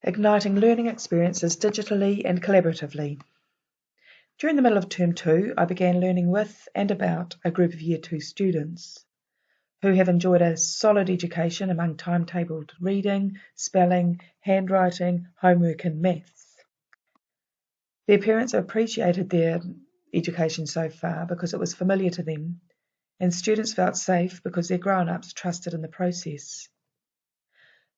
igniting learning experiences digitally and collaboratively. During the middle of Term 2, I began learning with and about a group of Year 2 students who have enjoyed a solid education among timetabled reading, spelling, handwriting, homework and maths. Their parents appreciated their education so far because it was familiar to them, and students felt safe because their grown-ups trusted in the process.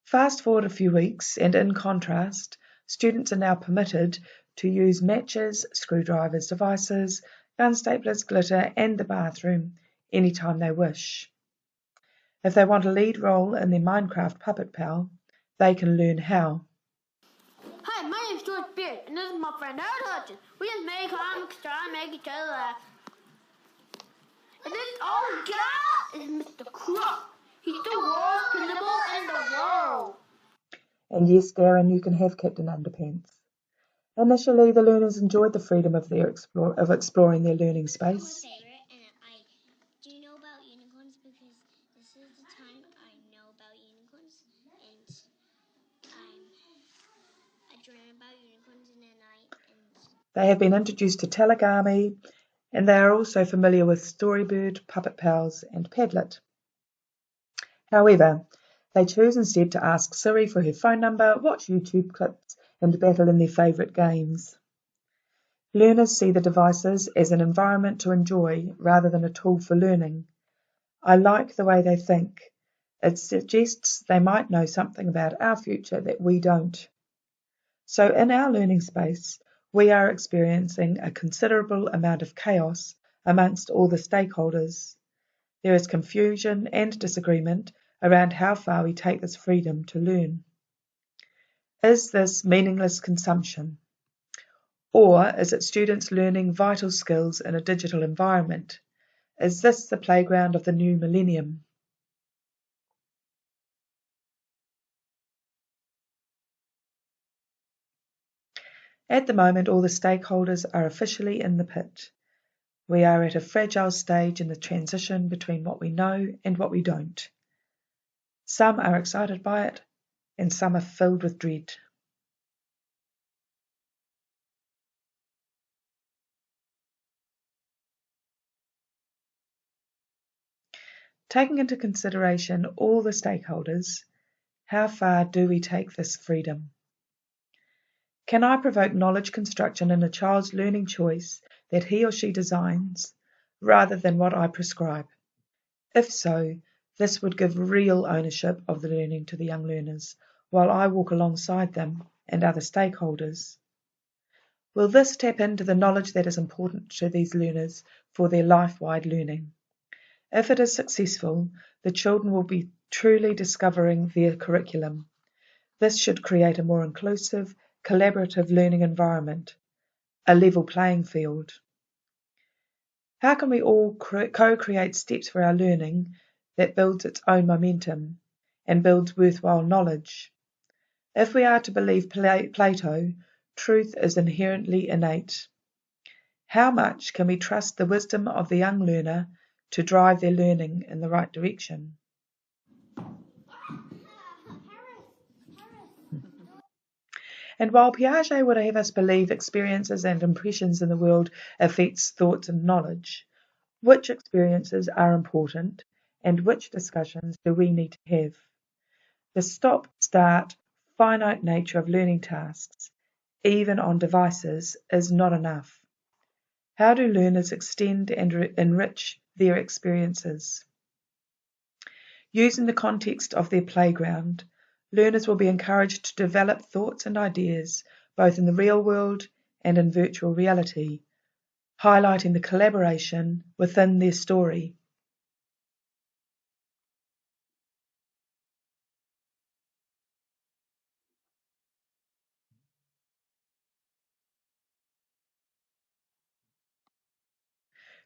Fast forward a few weeks, and in contrast, students are now permitted to use matches, screwdrivers, devices, gun staplers, glitter, and the bathroom anytime they wish. If they want a lead role in their Minecraft Puppet Pal, they can learn how. Hi, my name is George Beard, and this is my friend Harold Hutchins. We just make comics to try and make each other laugh. And this old guy is Mr. Crook. He's the worst principal in the world. And yes, Darren, you can have Captain Underpants. Initially, the learners enjoyed the freedom of exploring their learning space. Do know about unicorns because this is the time I know about unicorns, and I dream about unicorns in the night. They have been introduced to Telegami, and they are also familiar with Storybird, Puppet Pals, and Padlet. However, they choose instead to ask Siri for her phone number, watch YouTube clips, and battle in their favourite games. Learners see the devices as an environment to enjoy rather than a tool for learning. I like the way they think. It suggests they might know something about our future that we don't. So in our learning space, we are experiencing a considerable amount of chaos amongst all the stakeholders. There is confusion and disagreement around how far we take this freedom to learn. Is this meaningless consumption? Or is it students learning vital skills in a digital environment? Is this the playground of the new millennium? At the moment, all the stakeholders are officially in the pit. We are at a fragile stage in the transition between what we know and what we don't. Some are excited by it, and some are filled with dread. Taking into consideration all the stakeholders, how far do we take this freedom? Can I provoke knowledge construction in a child's learning choice that he or she designs, rather than what I prescribe? If so, this would give real ownership of the learning to the young learners, while I walk alongside them and other stakeholders. Will this tap into the knowledge that is important to these learners for their life-wide learning? If it is successful, the children will be truly discovering their curriculum. This should create a more inclusive, collaborative learning environment, a level playing field. How can we all co-create steps for our learning that builds its own momentum and builds worthwhile knowledge? If we are to believe Plato, truth is inherently innate. How much can we trust the wisdom of the young learner to drive their learning in the right direction? And while Piaget would have us believe experiences and impressions in the world affects thoughts and knowledge, which experiences are important and which discussions do we need to have? The stop-start, finite nature of learning tasks, even on devices, is not enough. How do learners extend and enrich their experiences? Using the context of their playground, learners will be encouraged to develop thoughts and ideas both in the real world and in virtual reality, highlighting the collaboration within their story.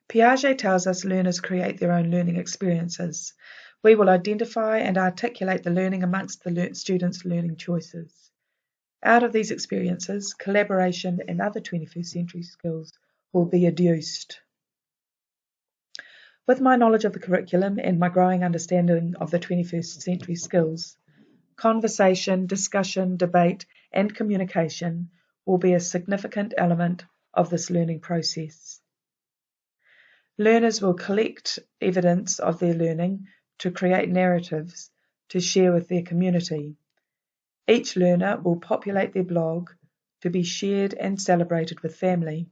Piaget tells us learners create their own learning experiences. We will identify and articulate the learning amongst the students' learning choices. Out of these experiences, collaboration and other 21st century skills will be adduced. With my knowledge of the curriculum and my growing understanding of the 21st century skills, Conversation, discussion, debate, and communication will be a significant element of this learning process. Learners will collect evidence of their learning to create narratives to share with their community. Each learner will populate their blog to be shared and celebrated with family.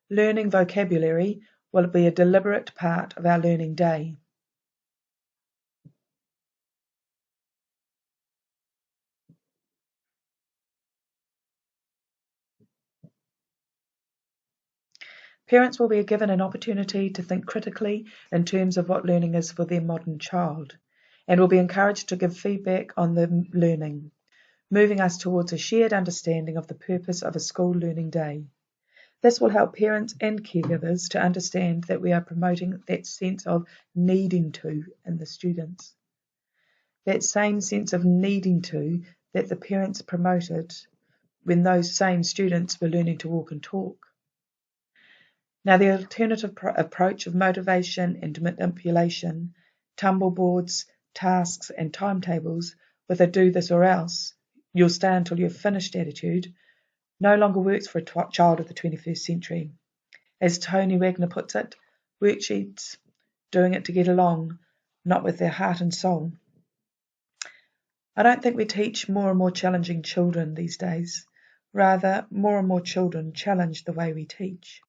Learning vocabulary will be a deliberate part of our learning day. Parents will be given an opportunity to think critically in terms of what learning is for their modern child, and will be encouraged to give feedback on the learning, moving us towards a shared understanding of the purpose of a school learning day. This will help parents and caregivers to understand that we are promoting that sense of needing to in the students. That same sense of needing to that the parents promoted when those same students were learning to walk and talk. Now, the alternative approach of motivation and manipulation, tumbleboards, tasks, and timetables with a do this or else, you'll stay until you're finished attitude, no longer works for a child of the 21st century. As Tony Wagner puts it, worksheets, doing it to get along, not with their heart and soul. I don't think we teach more and more challenging children these days. Rather, more and more children challenge the way we teach.